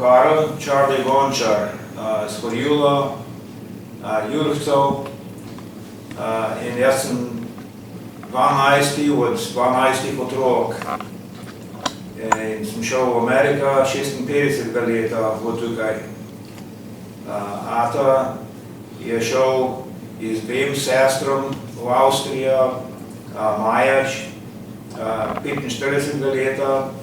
Karl Charlie Gončar iz Horjula, Jurhcev, in jaz sem 12. od 12 otrok. In sem šel v Ameriko 56 leta od tukaj. Ata je šel z dvema sestrom v Avstrijo, Majač, 45 leta.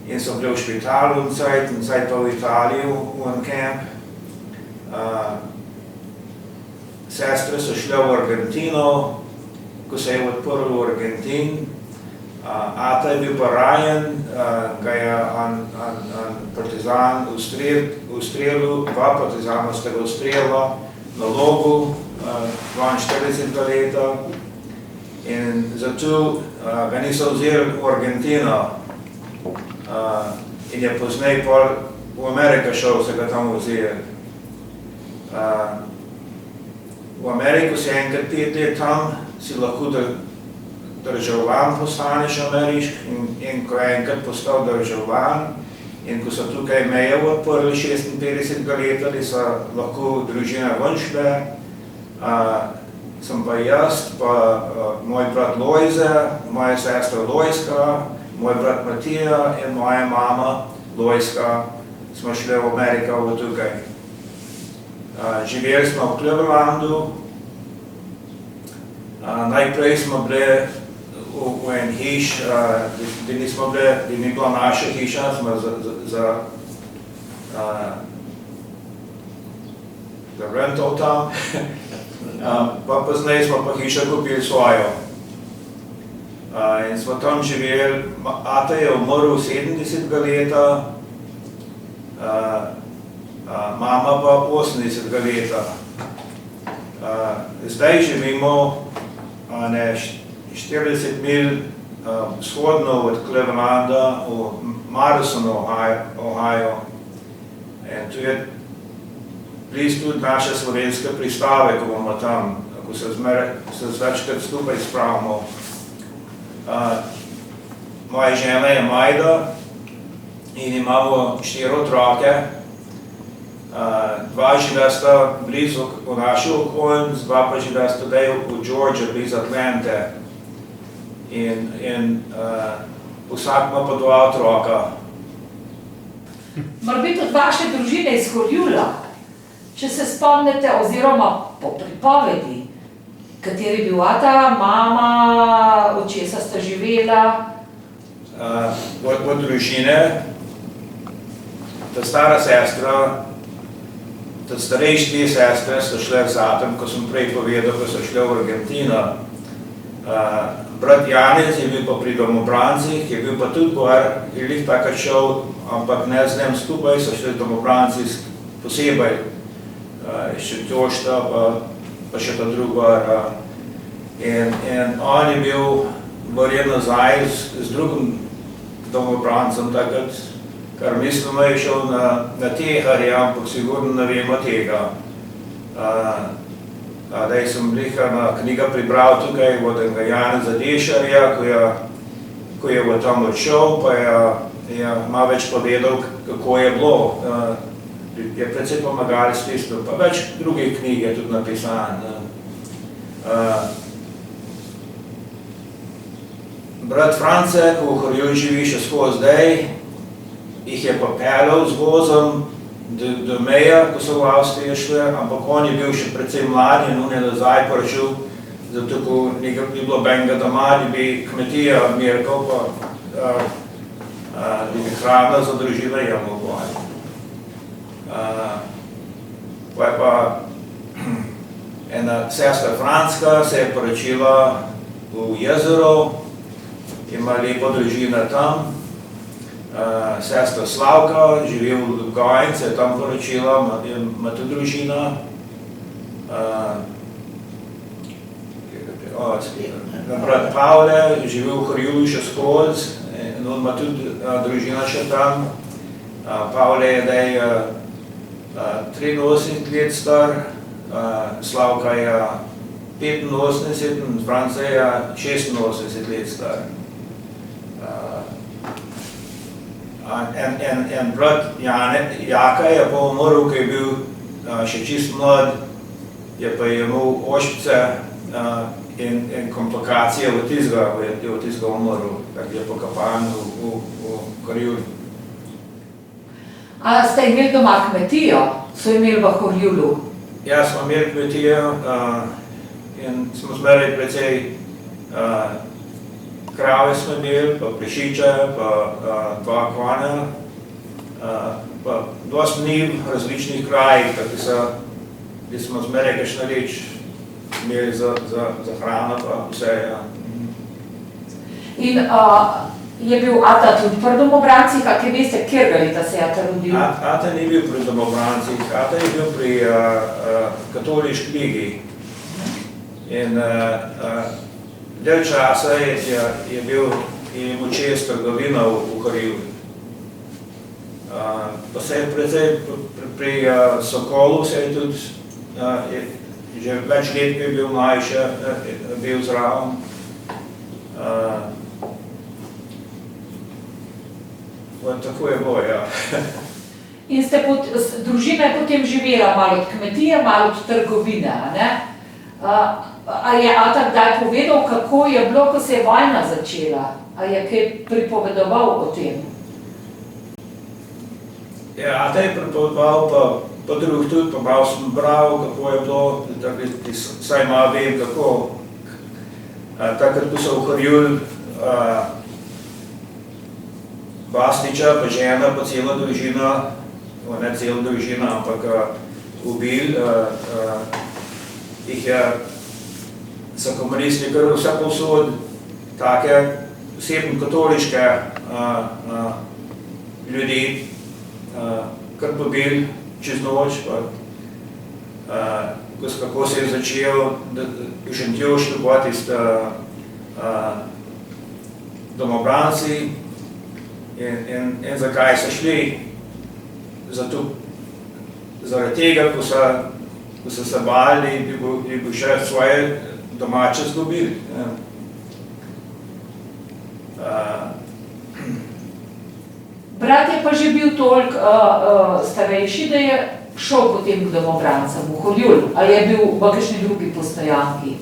In so bili v špitalu in cajt pa v Italiji v en kamp. Sestre so šle v Argentino, ko se je odprl v Argentin. Ata je bil pa ranjen, ga je partizan ustrelil, dva partizana sta ga ustrelila na logu 42 leta. In zato ga niso vzeli v Argentino. In je pozneje v Ameriko šel, se ga tam vzeli. V Ameriko si enkrat 5 let tam, si lahko državljan postaneš ameriški, in ko je enkrat postal državljan, in ko so tukaj meje odprli 56 leta, so lahko družine ven šle, sem pa jaz, pa moj brat Lojze, moja sestra Lojska, moj brat Matija in moja mama Lojska, smo šli v Ameriko v tukaj. Živeli smo v Clevelandu, najprej smo bili v en hiš, da ni bila naša hiša, smo za rental tam, pa pozneje smo pa hišo kupili svojo. In smo tam živeli, ata je umrl 70 leta, mama pa 80 leta. Zdaj živimo 40 mil vzhodno od Clevelanda v Madison, Ohio. In tu je blizu tudi naše slovenske pristave, ko bomo tam, ko se večkrat skupaj spravimo. Moja žena je Majda in imamo 4 otroke. 2 živesta blizu v naši okolji, 2 pa živesta v Georgiji, blizu Atlante. In vsak ima pa 2 otroka. Morbiti od vaše družine iz Horjula, če se spomnite, oziroma po pripovedi, kateri je bil ata, mama, od česa sta živela? Od družine, ta stara sestra, ta starejši 2 sestre so šle z atom, ko sem prej povedal, ko so šle v Argentino. Brat Janez je bil pa pri domobrancih, je bil pa tudi gor, je lih takrat šel, ampak ne z njim skupaj, so šli domobranci posebej, še Tjošta, pa še ta druga. In on je bil vrjen nazaj z drugim domobrancem takrat, kar mislimo je šel na Teharje, ampak sigurno ne vemo tega. Da sem ena knjiga prebral tukaj od enega Janeza Dešarja, ko je tam odšel, pa je malo več povedal, kako je bilo. Je predvsej pomagali s tistim, pa več druge knjige tudi napisane. Brat Francek v Horjulu živi še skozi zdaj, jih je pa peljal z vozom do meja, ko so v Avstriji šli, ampak on je bil še precej mlad in on je nazaj prišel, zato ko ni bilo benga doma, da bi kmetija odmerkal, da bi hrana za družino jemel goj. Pa je pa ena sestra Franska se je poročila v jezero, ima lepo družina tam. Sestra Slavka živi v Ljubljani, se je tam poročila, ima tudi družina. Brat Pavle živi v Horjulu še skozi, in on ima tudi družina še tam. Pavle je zdaj 83 let star, Slavka je 85 in Franca je 86 let star. En brat Jaka je pa umrl, ko je bil še čist mlad, je pa imel ošpice in komplikacije od tistega umrl, tako je pokapan v Horjulu. A ste imeli doma kmetijo? So imeli v Horjulu? Ja, smo imeli kmetijo in smo zmeraj precej krave smo imeli, pa prašiče, pa 2 konja, pa dosti njiv v različnih krajih, tako da smo zmeraj kakšno reč imeli za hrano pa vse. Ja. In je bil ata tudi pri domobrancih, a kaj veste, kjerga leta se je ata rodil? Ata ni bil pri domobrancih, ata je bil pri katoliški ligi. In del časa je imel čez trgovino v Horjulu. Pa se je precej pri Sokolu se je tudi, že več let je bil mlajši, bil zraven. Tako je bilo, ja. In družina je potem živela malo od kmetije, malo od trgovine, a ne? Ali je ata kdaj povedal, kako je bilo, ko se je vojna začela? Ali je kaj pripovedoval o tem? Ja, ata je pripovedoval, pa drug tudi, pa malo sem bral, kako je bilo, da saj malo vem, kako. Takrat, ko so v Horjulu Bastiča, pa žena, pa cela družina, ne cela družina, ampak ubili, jih so komunisti kar vse povsod take posebno katoliške ljudi kar pobili čez noč, kako se je začel v Šentjurju tisti domobranci in zakaj so šli. Zaradi tega, ko so se bali, bi še svoje domače zgubili. Brat je pa že bil toliko starejši, da je šel potem k domobrancem v Horjulu, ali je bil v kakšni drugi postojanki?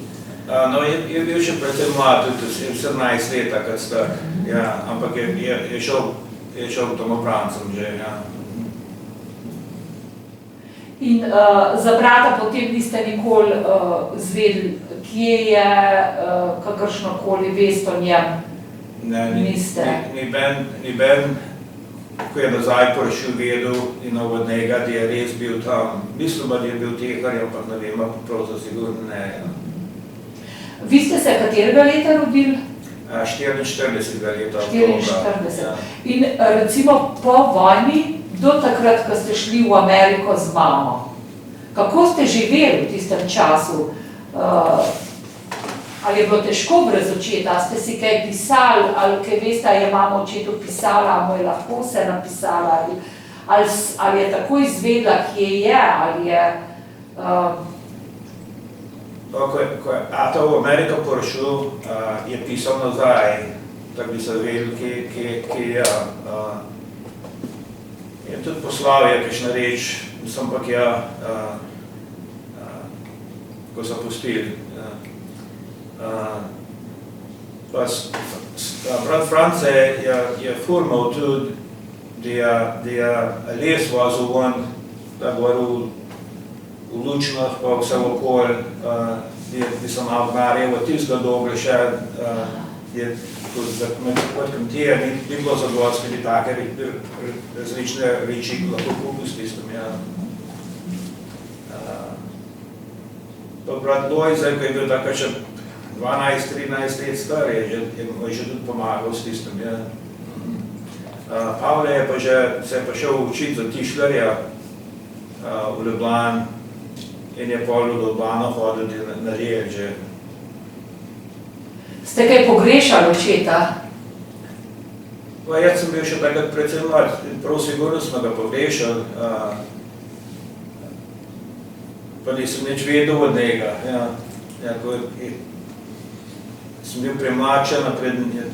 No, je bil še predvsem mlad, tudi 17 let, takrat star, ja, ampak je šel k domobrancem že, ja. In za brata potem niste nikoli zvedeli, kje je, kakršnokoli vest o njem niste? Niben, ko je nazaj prišel, vedel in od njega, da je res bil tam. Mislim, da je bil tehar, ampak ne vem, prav za sigurno ne. Vi ste se katerega leta rodili? 44 leta. 44. In recimo po vojni, do takrat, ko ste šli v Ameriko z mamo, kako ste živeli v tistem času? Ali je bilo težko brez očeta? Ste si kaj pisali? Ali kaj veste, je mama očetu pisala, mu je lahko se napisala? Ali je tako izvedla, kje je? Ali je... Ko je ata v Ameriko prišel, je pisal nazaj, tako bi se vedeli, kje je. Je tudi poslal je kakšna reč, mislim pa kja, ko so pustili. Brat France je furmal tudi, da je les vozil ven, da govoril v Lučnah pa vse okoli, da so malo gnarje v tistega dobre še, za kmetije ni bilo zadovoljstvo, da take različne reči lahko kupil s tistem. Pa brat Lojze, ko je bil tako še 12-13 let star, je že tudi pomagal s tistem. Pavle se je pa šel učiti za tišlerja v Ljubljani in je pol v Ljubljano hodil na rejek že. Ste kaj pogrešali očeta? Jaz sem bil še takrat predvsem mlad, prav sigurno smo ga pogrešali, pa nisem nič vedel od njega. sem bil premlačen,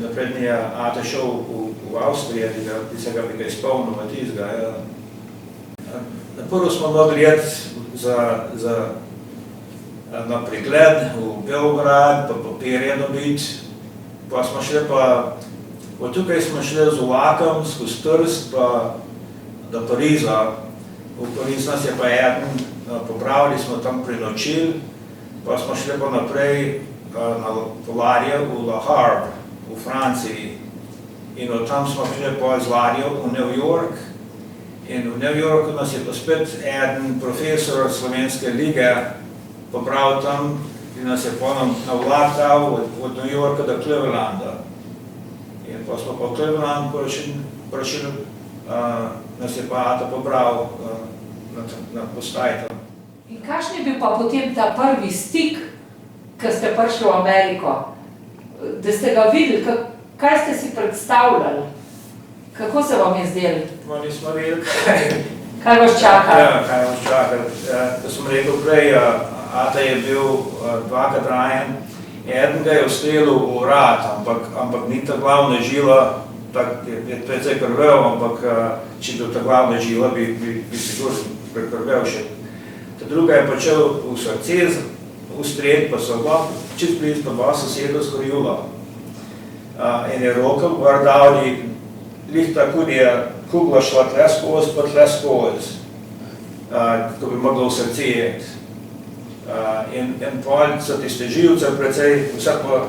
naprednji ata šel v Avstrijo, da se ga bi ga izpolnil v tizga. Na prvo smo mogli jeti na pregled v Beograd, pa papirje dobiti, pa smo šli od tukaj smo šli z vlakom, skozi Trst, pa do Pariza. V Pariz nas je pa eden, popravili smo tam prenočili, pa smo šli pa naprej na ladjo v La Havre, v Franciji. In od tam smo šli pa z ladjo v New York. In v New Yorku nas je pa spet eden profesor Slovenske lige popravil tam in nas je pa na vlak dal od New Yorka do Clevelanda. In pa smo pa v Cleveland prišli, nas je pa ata pobral na postaj tam. In kakšen je bil pa potem ta prvi stik, ko ste prišli v Ameriko? Da ste ga videli, kaj ste si predstavljali? Kako se vam je zdelo? Nismo vedeli, kaj vas čaka. Ja, kaj vas čaka. Da sem rekel prej, ata je bil dvakrat rajen. Eden ga je ustrelil v vrat, ampak ni ta glavna žila, tak je precej krvel, ampak če bi ta glavna žila, bi sigurno prekrvel še. Ta druga je počel v srce ustreliti, pa so čist blizu, pa dva soseda skorjula. In je roka gor dal, lih tako je kugla šla tle skozi, pa tle skozi, ko bi mogla v srce jeti. In pol so tiste živce precej, vse pa,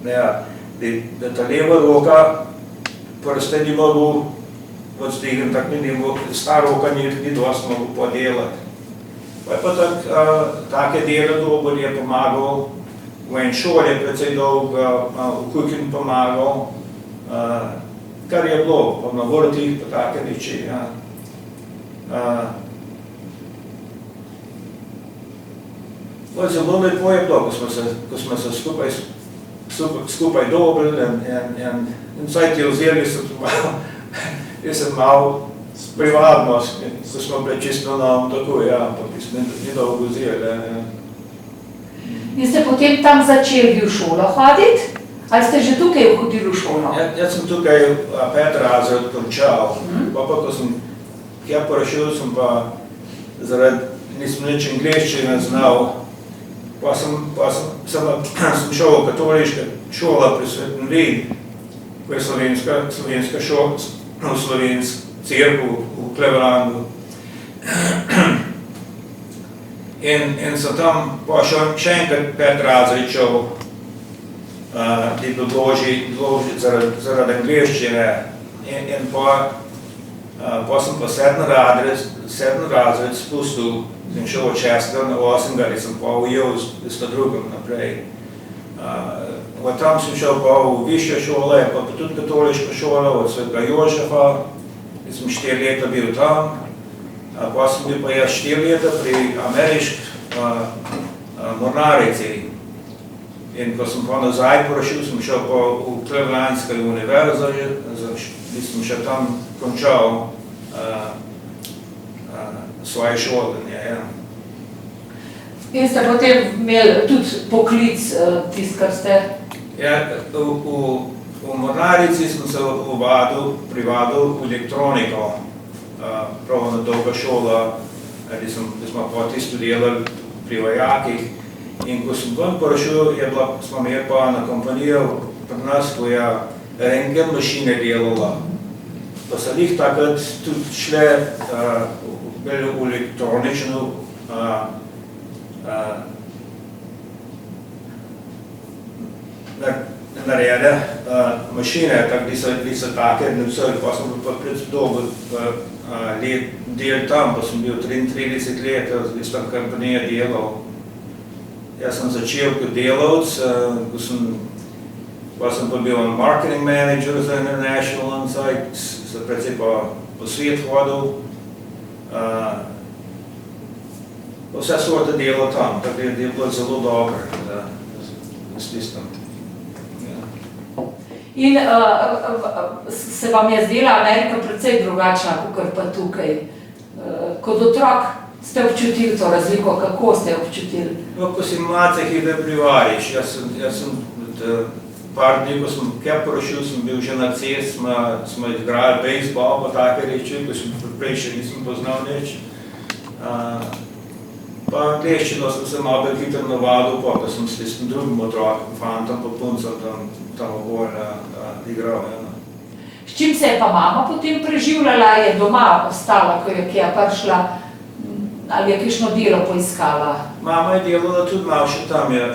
da ta leva roka prste ni mogel odstigniti, tako ni sta roka ni dosti mogel podelati. Pa je pa take dele dober je pomagal, v en šoli je precej dolg, v kuhinji pomagal, kar je bilo, pa na vrtih pa take reči. Zelo lepo je bilo, ko smo se skupaj dobili in vsaj ti vzeli jaz sem malo privadnost, ko smo bili čisto nam tako, ampak ni dolgo vzeli. In ste potem tam začeli v šolo hoditi? Ali ste že tukaj hodili v šolo? Jaz sem tukaj 5. razred končal, pa ko sem kje prišel, sem pa nisem nič angleščine znal. Pa sem šel v katoliško šolo pri Svetem Vid, ko je slovenska šola, slovensk cerkev v Clevelandu. In sem tam pa še enkrat 5. razred šel, da je bilo dolžji zaradi angleščine. In pa sem pa 7. razred spustil, sem šel od 6. na 8. in sem pa ujel s ta drugim naprej. Od tam sem šel pa v višje šole, pa tudi katoliška šola od Svetega Jožefa, sem 4 leta bil tam, pa sem bil pa jaz 4 leta pri ameriški mornarici. In ko sem pa nazaj prišel, sem šel pa v Clevelandsko univerzo, sem še tam končal svoje šolanje. In ste potem imeli tudi poklic, tisti, kar ste? Ja, v mornarici sem se privadil v elektroniko, prav na dolga šola, da smo pa tisto delali pri vojakih. In ko sem ven prišel, smo imeli pa na kompanijo pri nas, ko je rentgen mašine delala. Pa so lih takrat tudi šle v elektronično narede mašine, tako da so take, pa sem bil pa pred dolgo let del tam, pa sem bil 33 let, iz tam kompanije delal. Jaz sem začel kot delavc, pa sem pa bil marketing manager za International Insights, se precej pa po svet hodil. Vse sorte delal tam, tako da je bilo zelo dobro s tistem. In se vam je zdela Amerika precej drugačna, kakor pa tukaj? Kot otrok ste občutili to razliko, kako ste jo občutili? No, ko si mladce hide privariš, jaz sem par dni, ko sem kaj porošil, sem bil že na cest, smo igrali bejzbol, pa take reči, ko sem prej še nisem poznal nič. Pa angleščino sem se malo bolj hitro navadil, pa ko sem s tistim drugim otrokom, fantom pa puncem tam okolj igral. S čim se je pa mama potem preživljala, je doma ostala, ko je kje prišla, ali je kakšno delo poiskala? Mama je delala tudi malo še tam, je v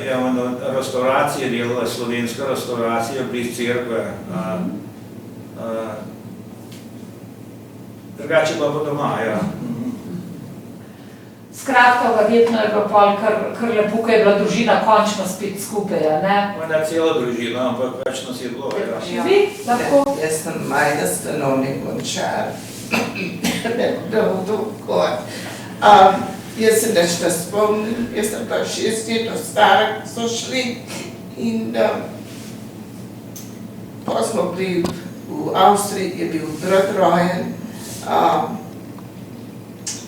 restauraciji delala, slovenska restauracija bliz cerkve. Drugače bila pa doma, ja. Skratka, verjetno je bilo pol kar lepo, ko je bila družina končno spet skupaj, ne? Ne cela družina, ampak več nas je bilo, ja. Vi lahko? Jaz sem majda stanovnik Končar. Da bo to kot. Jaz se neč ne spomnim, jaz sem pa 6 let stara, ko so šli in pa smo bili v Avstriji, je bil brat rojen,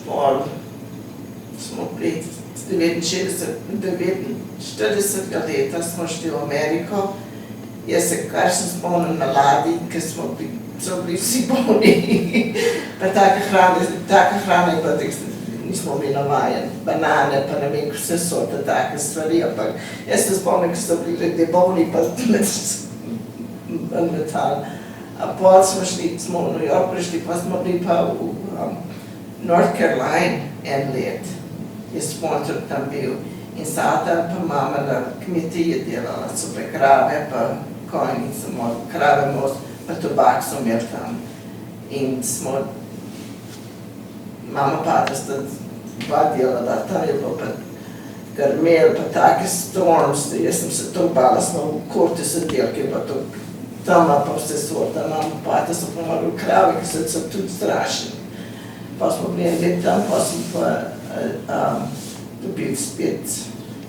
pol smo bili 49 leta smo šli v Ameriko. Jaz se kar sem spomnim na ladji, ker so bili vsi bolni. Pa taka hrana je bila, nismo bili navajeni. Banane, pa ne vem, vse sorte take stvari, ampak jaz se spomnim, ker so bili ljudje bolni, pa metali. A pol smo v New York prišli, pa smo bili pa v North Carolina en let. Jaz smo tudi tam bil. In sada pa mama na kmetiji delala, so pa krave, pa konji, krave most, pa tobak so imeli tam. In smo, mama pa sta dva delala, tam je bilo pa grmel, pa take storms, jaz sem se to bala, smo v korte sedeli, ki je pa to tam pa vse sorta, mama pa so pomagali krave, ki so tudi strašni. Pa smo bili en let tam, pa sem pa dobil spet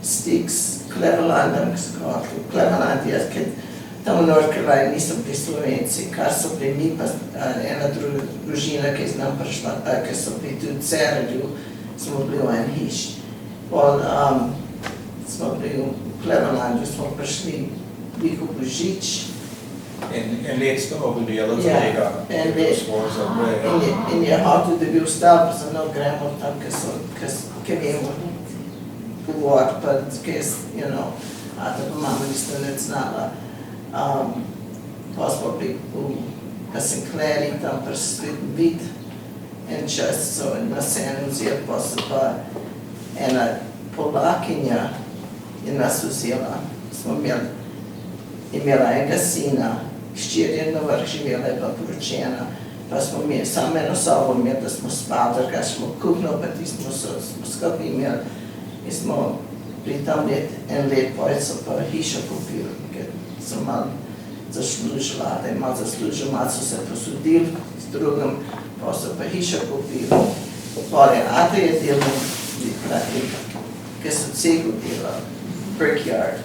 stik s Clevelandom, Cleveland je, ker tam v North Carolina niso bili Slovenci, kar so bili mi, pa ena družina, ki je z nam prišla, ker so bili tudi Cerelju, smo bili v en hiš. Pol smo bili v Clevelandu, smo prišli v Božič. En let ste mogli delati za tega, in je hotel, da bi vstal, pa sem gremo tam, ker vemo govoriti, pa ata pa mama nista ne znala. Pa smo bili v St. Clari, tam pri Svetem Vid, en čas so nas ene vzeli, pa so pa ena Polakinja je nas vzela, smo imela enega sina, hčer je na vrh živela, je pa poročena, pa smo imeli samo eno sobo imeli, da smo spali, drugače smo kuhno, pa smo skupaj imeli. In smo bili tam en let, potem so pa hišo kupili, ker so malo zaslužila, da je malo zaslužil, malo so se posudili s drugim, pa so pa hišo kupili. Potem ata je delal, ker so cegel delali, brickyard.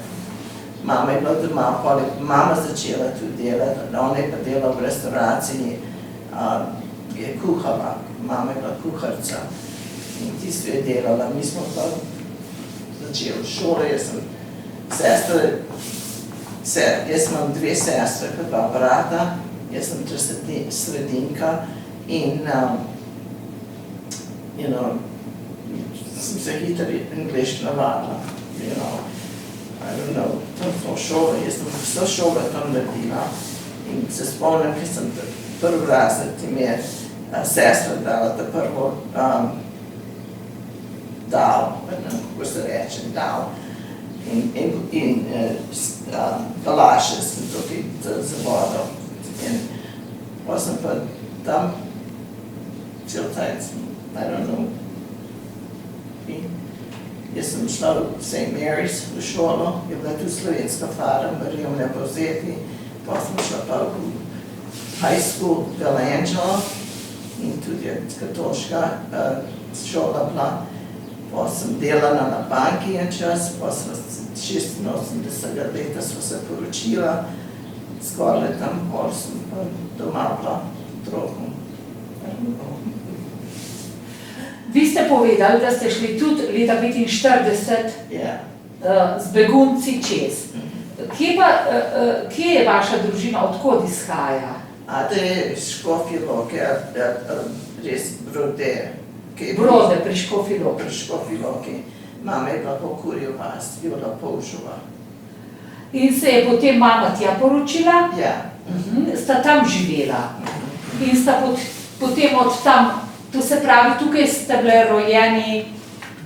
Mama je bila doma, potem je mama začela tudi delati, ona je pa delala v restauraciji, je kuhala, mama je bila kuharca in tisto je delala. Mi smo pa začeli v šole, jaz sem jaz imam 2 sestre, pa 2 brata, jaz sem sredinka in sem se hitro angliško navadila, I don't know, tam smo šole, jaz sem vso šolo tam naredila in se spomnim, ker sem prvi razred, ki mi je sestra dala ta prvo dal, ne vem, kako se reče, dal in galaše sem tukaj za vodo. In pa sem pa tam cel tajc, I don't know. Jaz sem šla v St. Mary's v šolo, je bila tu slovenska fara, Marijo me povzeti, pa sem šla pa v high school Belangelo in tudi je katoliška šola bila. Pa sem delala na banki en čas, pa sem 86 leta sva se poročila, skoraj tam, pol sem pa doma bila otrokom. Vi ste povedali, da ste šli tudi leta 45 Ja. z begunci čez. Kje je vaša družina, odkod izhaja? Ata je Škofje Loke, res Brode. Brode pri Škofji Loki. Pri Škofji Loki. Mama je bila po Kurju vas, je bila Polžova. In se je potem mama tja poročila, Ja. sta tam živela. In sta potem od tam, to se pravi, tukaj ste bile rojeni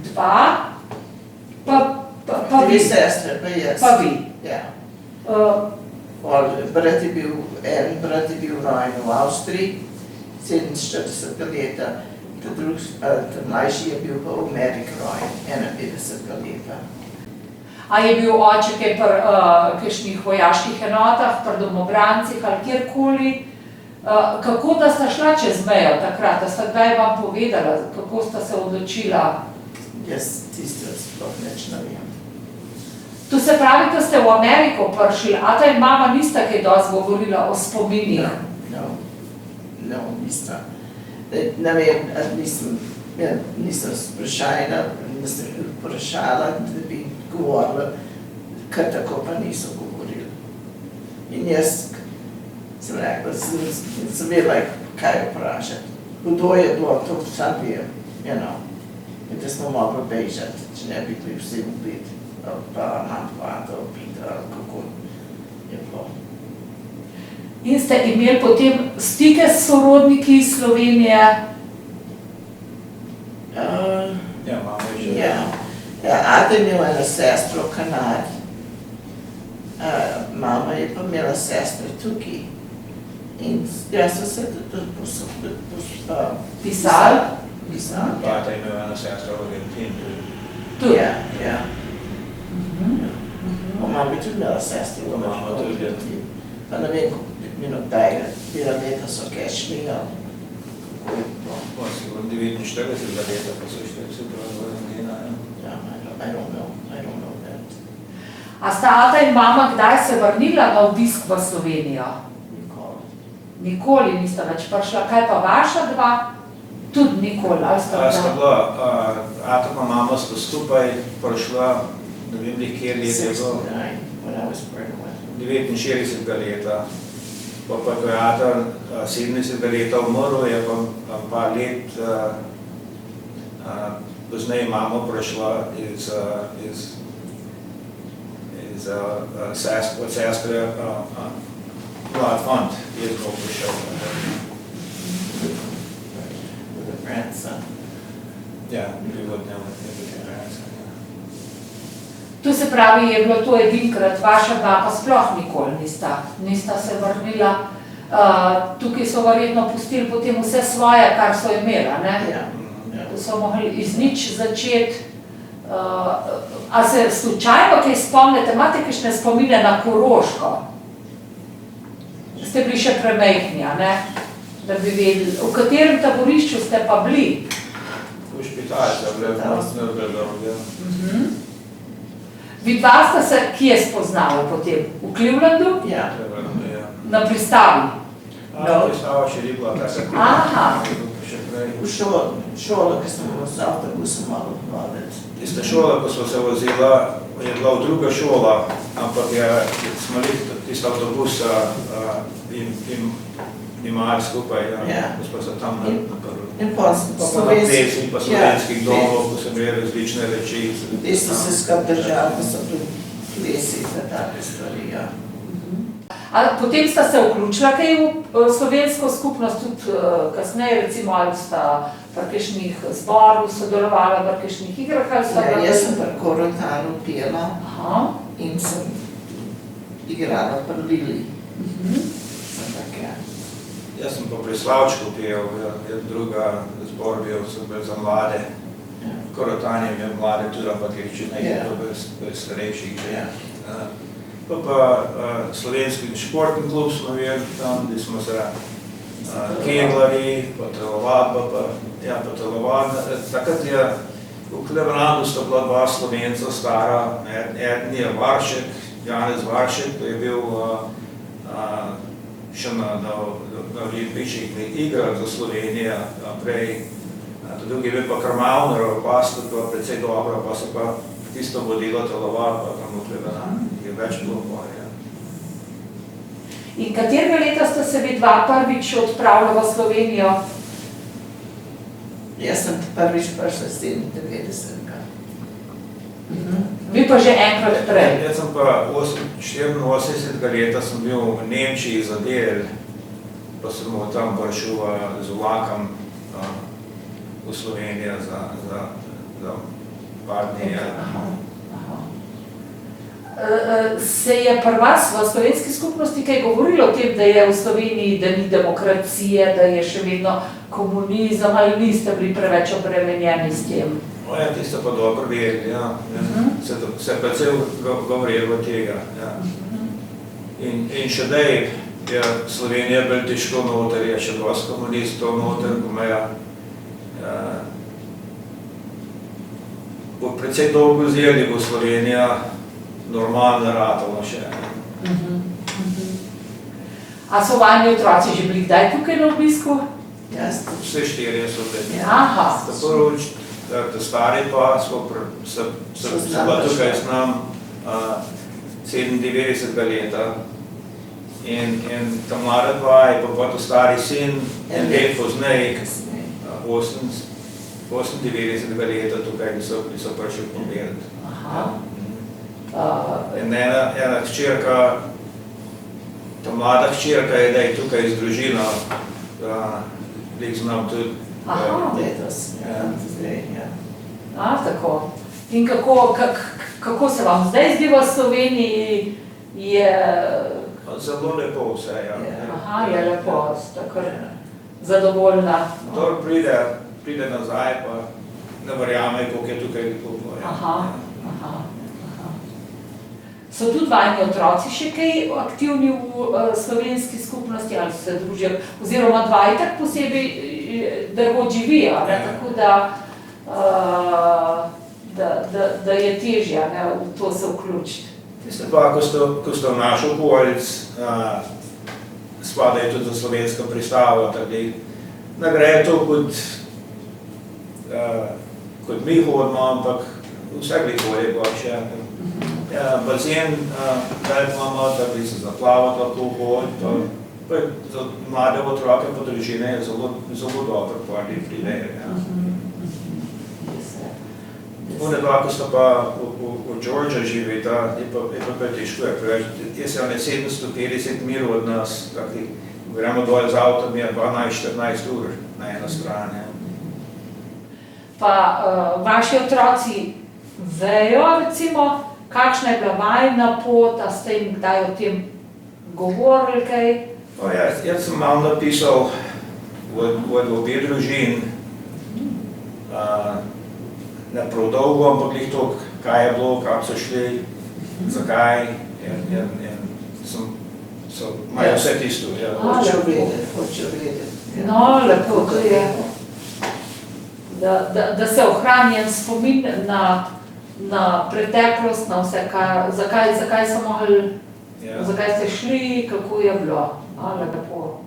dva, pa Dve vi. sestre, pa jaz. Pa vi. Ja. Uh, En brat je bil rojen v Avstriji, 47 leta, ta mlajši je bil pa v Ameriki rojen, 51 leta. A je bil oče kaj pri kakšnih vojaških enotah, pri domobrancih ali kjerkoli? Kako da sta šla čez mejo takrat? A sta kdaj vam povedala, kako sta se odločila? Jaz tisto sploh neč ne vem. To se pravi, ko ste v Ameriko prišli, ata in mama nista kaj dosti govorila o spominih? No, nista. Ne vem, nisem vprašala, da bi govorila, kar tako pa niso govorili. In jaz sem rekla, sem vedela, kaj vprašati. Hudo je bilo, to vsem vem, in da smo mogli bežati, če ne bi bili vsi ubiti, pa manj ubiti, ali kako je bilo. In ste imeli potem stike s sorodniki iz Slovenije? Ja, mama je že. Ja, ata je imela eno sestro v Kanadi. Mama je pa imela sestre tukaj. In jaz sem se tudi Pisali? Pisali, Tata je imel eno sestro v Argentini. Tudi? Ja. Mama je tudi imela sestro v Mama tudi, ja. Pa ne vem, kdaj, bila leta so kaj šli, ali kako je bilo. Pa sigurno 49 leta, pa so šli vsi prav v Argentina. I don't know that. A sta ata in mama kdaj se vrnila na obisk v Slovenijo? Nikoli nista več prišla. Kaj pa vaša dva? Tudi nikoli, ali sta Sta bila? bila, ata pa mama sta skupaj prišla, ne vem, kjer let je bilo, 69, when I was pregnant. 49 leta. Pa ko je ata 70 leta umrl, je pa par let pozneje mama prišla od sestre Mlad fant je zelo prišel. With a grandson. Ja, bil od njega grandson. To se pravi, je bilo to edinkrat, vaša dva pa sploh nikoli nista se vrnila. Tukaj so verjetno pustili potem vse svoje, kar so imela, ne? Ja. Ko so mogli iz nič začeti. A se slučajno kaj spomnite, imate kakšne spomine na Koroško? Ste bili še premajhni, a ne? Da bi vedeli, v katerem taborišču ste pa bili? V špitalcu, v Nürnbergu. Vi dva sta se kje spoznali potem? V Clevelandu? Ja. Na pristavi? Pristava še ni bila, tako Aha. še prej. V šolo, ki smo z avtobusom malo hodili. Tista šola, ko smo se vozila, je bila v druga šola, ampak smo tista avtobusa imali skupaj, ko smo se tam naprli. In pa slovenskih domov, ko so bili različne reči. Tisto se skap držali, ko so tudi plesi za take stvari, ja. A potem sta se vključila kaj v slovensko skupnost, tudi kasneje, recimo, ali sta pri kakšnih zboru sodelovala, pri kakšnih igrah, ali sta Ja, jaz sem pri Korotanu pela Aha. in sem igrala pri Lili. Jaz sem pa pri Slavčku pil, druga zbor bil, sem bil za mlade. Korotan je imel mlade tudi, ampak je če nekaj starejših. Pa slovenski športni klub smo imeli tam, gdje smo se keglali, pa telovadba, pa telovadba. Takrat je v Clevelandu sta bila dva Slovenca stara, eden je Varšek, Janez Varšek, ki je bil še na olimpijskih igrah za Slovenijo, prej drugi je bil pa Krmavner, pa sta to precej dobro, pa so pa tisto vodilo telovalo, pa tam vpljevena, je več bilo bolj, ja. In katerega leta ste se vi dva prvič odpravili v Slovenijo? Jaz sem prvič prišla 97. Vi pa že enkrat prej? Jaz sem pa 84. leta sem bil v Nemčiji za del, pa sem tam prišel z vlakom v Slovenijo za par dni. Se je pri vas v slovenski skupnosti kaj govorilo o tem, da je v Sloveniji, da ni demokracije, da je še vedno komunizem, ali niste bili preveč obremenjeni s tem? Ja, tisto pa dobro vedeli, ja. Se precej govorilo od tega, ja. In še daj je Slovenija bolj težko noter, je še dosti komunistov noter, ko imajo precej dolgo vzeli, bo Slovenija normalno ratala še. A so vajni otroci že bili kdaj tukaj na obisku? Jaz. Vse štirje so bili. Aha. Ta stari pa so bila tukaj s nam 97. leta in ta mlada dva je pa ta stari sin en let poznej, 98. leta tukaj so prišli povedati. In ena hčerka, ta mlada hčerka je daj tukaj z družino, lik znam tudi. Letos, zdaj, ja. Tako. In kako se vam zdaj zdi v Sloveniji? Je... Zelo lepo vse, ja. Aha, je lepo, tako zadovoljna. Kdor pride nazaj, pa ne verjame, koliko je tukaj lepo. Aha. So tudi vajni otroci še kaj aktivni v slovenski skupnosti, ali se družijo, oziroma dva itak posebej drgo živijo, tako da je težje v to se vključiti. Tiste pa, ko ste v naš okolic, spadajo tudi za slovensko pristavo, tako da ne gre to kot mi hodimo, ampak vse gre bolje pa še. Bazen, kaj imamo, da bi se zaplavati lahko hoditi, pa za mlade otroke pa družine je zelo dobro, pa ali pridejo. One dva, ko sta pa v Georgia živita, je pa težko, je se one 750 mil od nas, tako gremo dol z avtom, je 12-14 ur na eno stran. Pa vaši otroci vejo, recimo, kakšna je bila vajna pot, a ste jim kdaj o tem govorili kaj? Jaz sem malo napisal od obe družin, ne prav dolgo, ampak jih to, kaj je bilo, kako so šli, zakaj, imajo vse tisto. Hočejo vedeti. No, lepo to je, da se ohrani en spomin na preteklost, na vse, zakaj so mogli, zakaj ste šli, kako je bilo. Lepo.